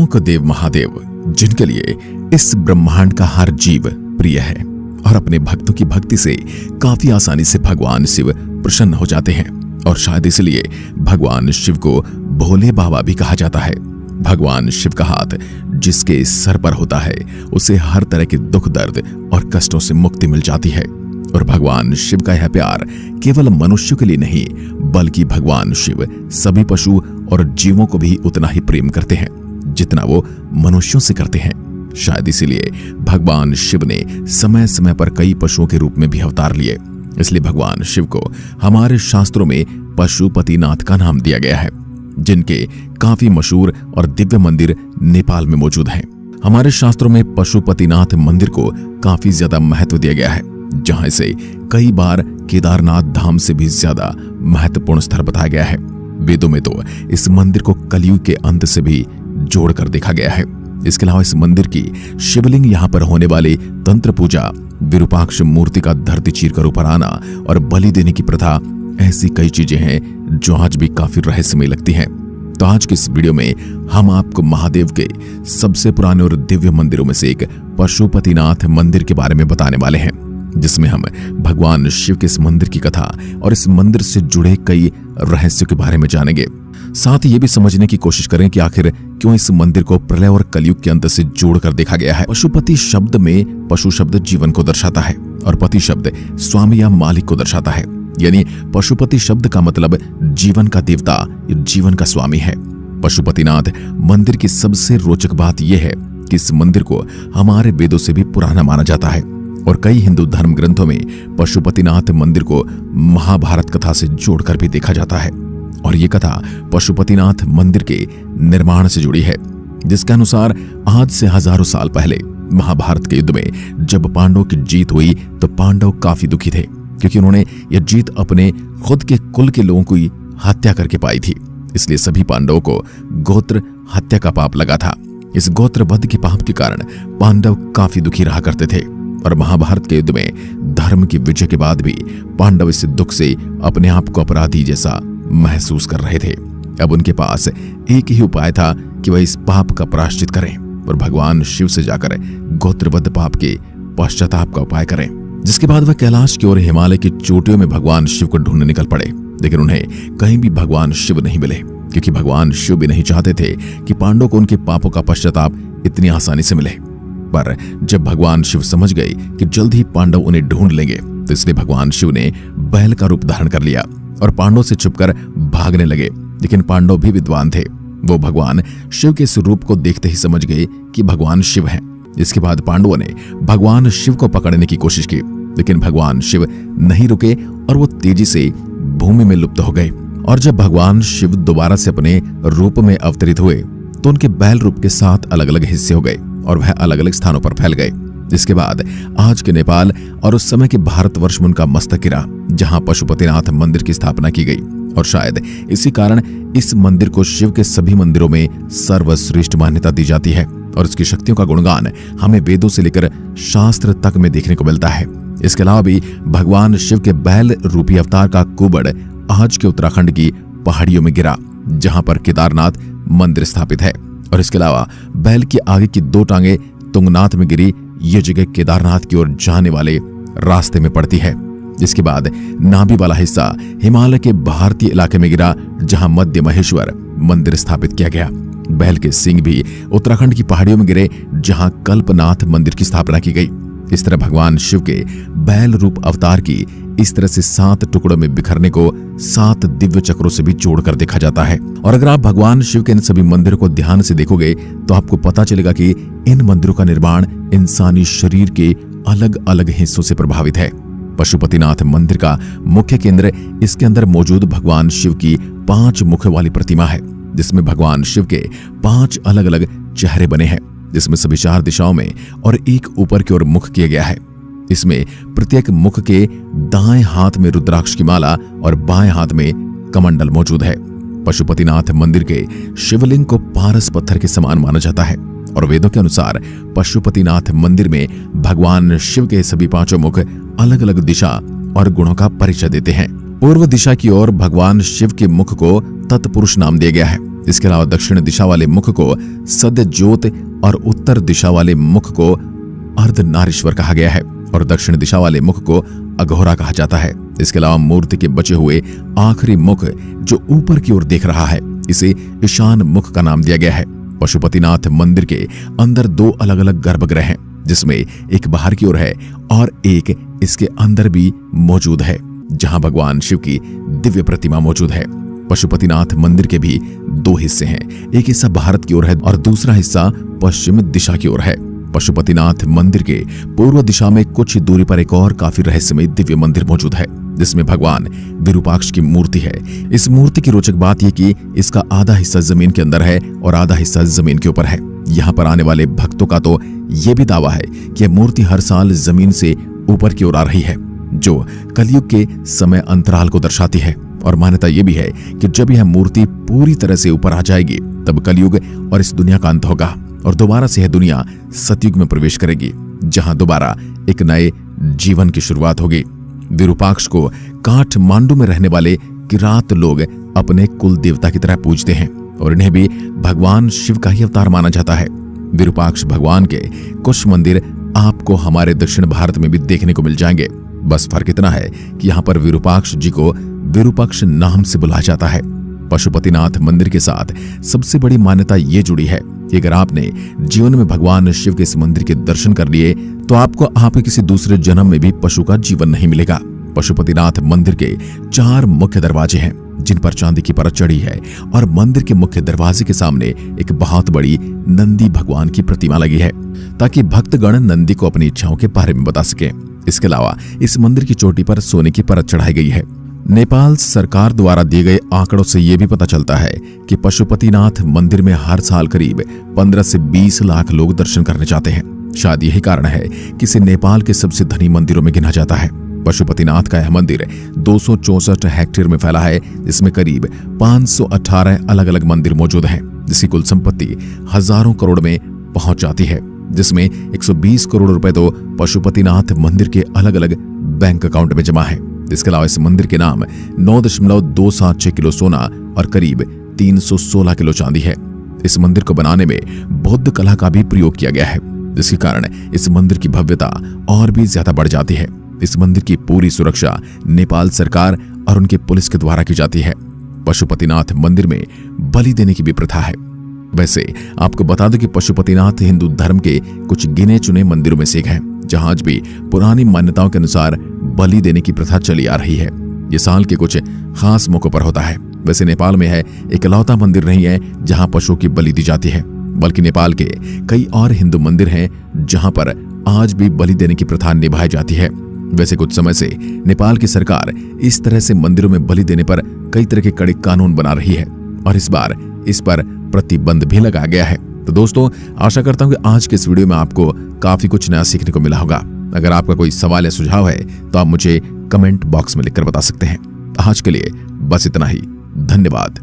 देवों का देव महादेव, जिनके लिए इस ब्रह्मांड का हर जीव प्रिय है और अपने भक्तों की भक्ति से काफी आसानी से भगवान शिव प्रसन्न हो जाते हैं और शायद इसलिए भगवान शिव को भोले बाबा भी कहा जाता है। भगवान शिव का हाथ जिसके सर पर होता है उसे हर तरह के दुख दर्द और कष्टों से मुक्ति मिल जाती है। और भगवान शिव का यह प्यार केवल मनुष्यों के लिए नहीं बल्कि भगवान शिव सभी पशु और जीवों को भी उतना ही प्रेम करते हैं जितना वो मनुष्यों से करते हैं। शायद इसीलिए भगवान शिव ने समय समय पर कई पशुओं के रूप में भी अवतार लिए। इसलिए भगवान शिव को हमारे शास्त्रों में पशुपतिनाथ का नाम दिया गया है, जिनके काफी मशहूर और दिव्य मंदिर नेपाल में मौजूद हैं। हमारे शास्त्रों में पशुपतिनाथ मंदिर को काफी ज्यादा महत्व दिया गया है, जहां इसे कई बार केदारनाथ धाम से भी ज्यादा महत्वपूर्ण स्थल बताया गया है। वेदों में तो इस मंदिर को कलयुग के अंत से भी जोड़कर देखा गया है। इसके अलावा इस मंदिर की शिवलिंग, यहाँ पर होने वाली तंत्र पूजा, विरूपाक्ष मूर्ति का धरती चीरकर ऊपर आना और बलि देने की प्रथा, ऐसी कई चीजें हैं जो आज भी काफी रहस्यमय लगती हैं। तो आज की इस वीडियो में हम आपको महादेव के सबसे पुराने और दिव्य मंदिरों में से एक पशुपतिनाथ मंदिर के बारे में बताने वाले हैं, जिसमें हम भगवान शिव के इस मंदिर की कथा और इस मंदिर से जुड़े कई रहस्यों के बारे में जानेंगे। साथ ही ये भी समझने की कोशिश करें कि आखिर क्यों इस मंदिर को प्रलय और कलयुग के अंत से जोड़कर देखा गया है। पशुपति शब्द में पशु शब्द जीवन को दर्शाता है और पति शब्द स्वामी या मालिक को दर्शाता है। यानी पशुपति शब्द का मतलब जीवन का देवता, जीवन का स्वामी है। पशुपतिनाथ मंदिर की सबसे रोचक बात यह है कि इस मंदिर को हमारे वेदों से भी पुराना माना जाता है और कई हिंदू धर्म ग्रंथों में पशुपतिनाथ मंदिर को महाभारत कथा से जोड़कर भी देखा जाता है। और ये कथा पशुपतिनाथ मंदिर के निर्माण से जुड़ी है, जिसके अनुसार आज से हजारों साल पहले महाभारत के युद्ध में जब पांडवों की जीत हुई तो पांडव काफी दुखी थे, क्योंकि उन्होंने यह जीत अपने खुद के कुल के लोगों की हत्या करके पाई थी। इसलिए सभी पांडवों को गोत्र हत्या का पाप लगा था। इस गोत्रवध के पाप के कारण पांडव काफी दुखी रहा करते थे और महाभारत के युद्ध में धर्म की विजय के बाद भी पांडव इस दुख से अपने आप को अपराधी जैसा महसूस कर रहे थे। अब उनके पास एक ही उपाय था कि वह इस पाप का प्रायश्चित करें और भगवान शिव से जाकर गोत्रवध पाप के पश्चाताप का उपाय करें। जिसके बाद वह कैलाश की ओर हिमालय की चोटियों में भगवान शिव को ढूंढने निकल पड़े, लेकिन उन्हें कहीं भी भगवान शिव नहीं मिले, क्योंकि भगवान शिव भी नहीं चाहते थे कि पांडवों को उनके पापों का पश्चाताप इतनी आसानी से मिले। पर जब भगवान शिव समझ गए कि जल्द ही पांडव उन्हें ढूंढ लेंगे, तो इसलिए भगवान शिव ने बैल का रूप धारण कर लिया और पांडवों से छुपकर भागने लगे। लेकिन पांडव भी विद्वान थे, वो भगवान शिव के इस रूप को देखते ही समझ गए कि भगवान शिव हैं। इसके बाद पांडवों ने भगवान शिव को पकड़ने की कोशिश की, लेकिन भगवान शिव नहीं रुके और वो तेजी से भूमि में लुप्त हो गए। और जब भगवान शिव दोबारा से अपने रूप में अवतरित हुए तो उनके बैल रूप के 7 अलग अलग हिस्से हो गए और वह अलग अलग स्थानों पर फैल गए। इसके बाद आज के नेपाल और उस समय के भारतवर्ष में उनका मस्तक गिरा, जहां पशुपतिनाथ मंदिर की स्थापना की गई। और शायद इसी कारण इस मंदिर को शिव के सभी मंदिरों में सर्वश्रेष्ठ मान्यता दी जाती है और इसकी शक्तियों का गुणगान हमें वेदों से लेकर शास्त्र तक में देखने को मिलता है। इसके अलावा भी भगवान शिव के बैल रूपी अवतार का कुबड़ आज के उत्तराखंड की पहाड़ियों में गिरा, जहां पर केदारनाथ मंदिर स्थापित है। और इसके अलावा बैल की आगे की 2 टांगे तुंगनाथ में गिरी, ये जगह केदारनाथ की ओर जाने वाले रास्ते में पड़ती है। इसके बाद नाभि वाला हिस्सा हिमालय के भारतीय इलाके में गिरा, जहां मध्य महेश्वर मंदिर स्थापित किया गया। बैल के सिंग भी उत्तराखंड की पहाड़ियों में गिरे, जहां कल्पनाथ मंदिर की स्थापना की गई। इस तरह भगवान शिव के बैल रूप अवतार की इस तरह से 7 टुकड़ों में बिखरने को 7 दिव्य चक्रों से भी जोड़कर देखा जाता है। और अगर आप भगवान शिव के इन सभी मंदिरों को ध्यान से देखोगे तो आपको पता चलेगा कि इन मंदिरों का निर्माण इंसानी शरीर के अलग अलग हिस्सों से प्रभावित है। पशुपतिनाथ मंदिर का मुख्य केंद्र, इसके अंदर मौजूद भगवान शिव की 5 मुख वाली प्रतिमा है, जिसमें भगवान शिव के 5 अलग अलग चेहरे बने हैं, जिसमें सभी 4 दिशाओं में और एक ऊपर की ओर मुख किया गया है। इसमें प्रत्येक मुख के दाएं हाथ में रुद्राक्ष की माला और बाएं हाथ में कमंडल मौजूद है। पशुपतिनाथ मंदिर के शिवलिंग को पारस पत्थर के समान माना जाता है और वेदों के अनुसार पशुपतिनाथ मंदिर में भगवान शिव के सभी 5 मुख अलग अलग दिशा और गुणों का परिचय देते हैं। पूर्व दिशा की ओर भगवान शिव के मुख को तत्पुरुष नाम दिया गया है इसके अलावा दक्षिण दिशा वाले मुख को सद्य ज्योत और उत्तर दिशा वाले मुख को अर्धनारीश्वर कहा गया है और दक्षिण दिशा वाले मुख को अघोरा कहा जाता है। इसके अलावा मूर्ति के बचे हुए आखिरी मुख जो ऊपर की ओर देख रहा है, इसे ईशान मुख का नाम दिया गया है। पशुपतिनाथ मंदिर के अंदर 2 अलग अलग गर्भगृह हैं, जिसमें एक बाहर की ओर है और एक इसके अंदर भी मौजूद है, जहां भगवान शिव की दिव्य प्रतिमा मौजूद है। पशुपतिनाथ मंदिर के भी 2 हिस्से हैं, एक हिस्सा भारत की ओर है और दूसरा हिस्सा पश्चिम दिशा की ओर है। पशुपतिनाथ मंदिर के पूर्व दिशा में कुछ दूरी पर एक और काफी रहस्यमय दिव्य मंदिर मौजूद है, जिसमें भगवान विरूपाक्ष की मूर्ति है। इस मूर्ति की रोचक बात यह कि इसका आधा हिस्सा जमीन के अंदर है और आधा हिस्सा जमीन के ऊपर है। यहाँ पर आने वाले भक्तों का तो ये भी दावा है कि यह मूर्ति हर साल जमीन से ऊपर की ओर आ रही है, जो कलयुग के समय अंतराल को दर्शाती है। और मान्यता यह भी है कि जब यह मूर्ति पूरी तरह से ऊपर आ जाएगी, तब कलयुग और इस दुनिया का अंत होगा और दोबारा से यह दुनिया सतयुग में प्रवेश करेगी, जहां दोबारा एक नए जीवन की शुरुआत होगी। विरूपाक्ष को काठमांडू में रहने वाले किरात लोग अपने कुल देवता की तरह पूजते हैं और इन्हें भी भगवान शिव का ही अवतार माना जाता है। विरूपाक्ष भगवान के कुछ मंदिर आपको हमारे दक्षिण भारत में भी देखने को मिल जाएंगे। बस फर्क इतना है कि यहाँ पर विरूपाक्ष जी को विरूपक्ष नाम से बुलाया जाता है। पशुपतिनाथ मंदिर के साथ सबसे बड़ी मान्यता ये जुड़ी है कि अगर आपने जीवन में भगवान शिव के इस मंदिर के दर्शन कर लिए, तो आपको आपके किसी दूसरे जन्म में भी पशु का जीवन नहीं मिलेगा। पशुपतिनाथ मंदिर के 4 मुख्य दरवाजे हैं, जिन पर चांदी की परत चढ़ी है और मंदिर के मुख्य दरवाजे के सामने एक बहुत बड़ी नंदी भगवान की प्रतिमा लगी है, ताकि भक्तगण नंदी को अपनी इच्छाओं के बारे में बता सके। इसके अलावा इस मंदिर की चोटी पर सोने की परत चढ़ाई गई है। नेपाल सरकार द्वारा दिए गए आंकड़ों से यह भी पता चलता है कि पशुपतिनाथ मंदिर में हर साल करीब 15 से 20 लाख लोग दर्शन करने जाते हैं। शायद यही कारण है कि इसे नेपाल के सबसे धनी मंदिरों में गिना जाता है। पशुपतिनाथ का यह मंदिर 264 हेक्टेयर में फैला है, जिसमें करीब 518 अलग अलग मंदिर मौजूद हैं, जिसकी कुल संपत्ति हजारों करोड़ में पहुंच जाती है, जिसमें 120 करोड़ रुपए तो पशुपतिनाथ मंदिर के अलग अलग बैंक अकाउंट में जमा है। इसके अलावा इस मंदिर के नाम 9.276 किलो सोना और करीब 316 किलो चांदी है। इस मंदिर को बनाने में बौद्ध कला का भी प्रयोग किया गया है, जिसके कारण इस मंदिर की भव्यता और भी ज्यादा बढ़ जाती है। इस मंदिर की पूरी सुरक्षा नेपाल सरकार और उनके पुलिस के द्वारा की जाती है। पशुपतिनाथ मंदिर में बलि देने की भी प्रथा है। वैसे आपको बता दें कि पशुपतिनाथ हिंदू धर्म के कुछ गिने चुने मंदिरों में से एक है, जहां आज भी पुरानी मान्यताओं के अनुसार बलि देने की प्रथा चली आ रही है। ये साल के कुछ खास मौकों पर होता है। वैसे नेपाल में है इकलौता मंदिर नहीं है जहां पशुओं की बलि दी जाती है, बल्कि नेपाल के कई और हिंदू मंदिर हैं जहां पर आज भी बलि देने की प्रथा निभाई जाती है। वैसे कुछ समय से नेपाल की सरकार इस तरह से मंदिरों में बलि देने पर कई तरह के कड़े कानून बना रही है और इस बार इस पर प्रतिबंध भी लगाया गया है। तो दोस्तों, आशा करता हूं कि आज के इस वीडियो में आपको काफी कुछ नया सीखने को मिला होगा। अगर आपका कोई सवाल या सुझाव है तो आप मुझे कमेंट बॉक्स में लिखकर बता सकते हैं। आज के लिए बस इतना ही। धन्यवाद।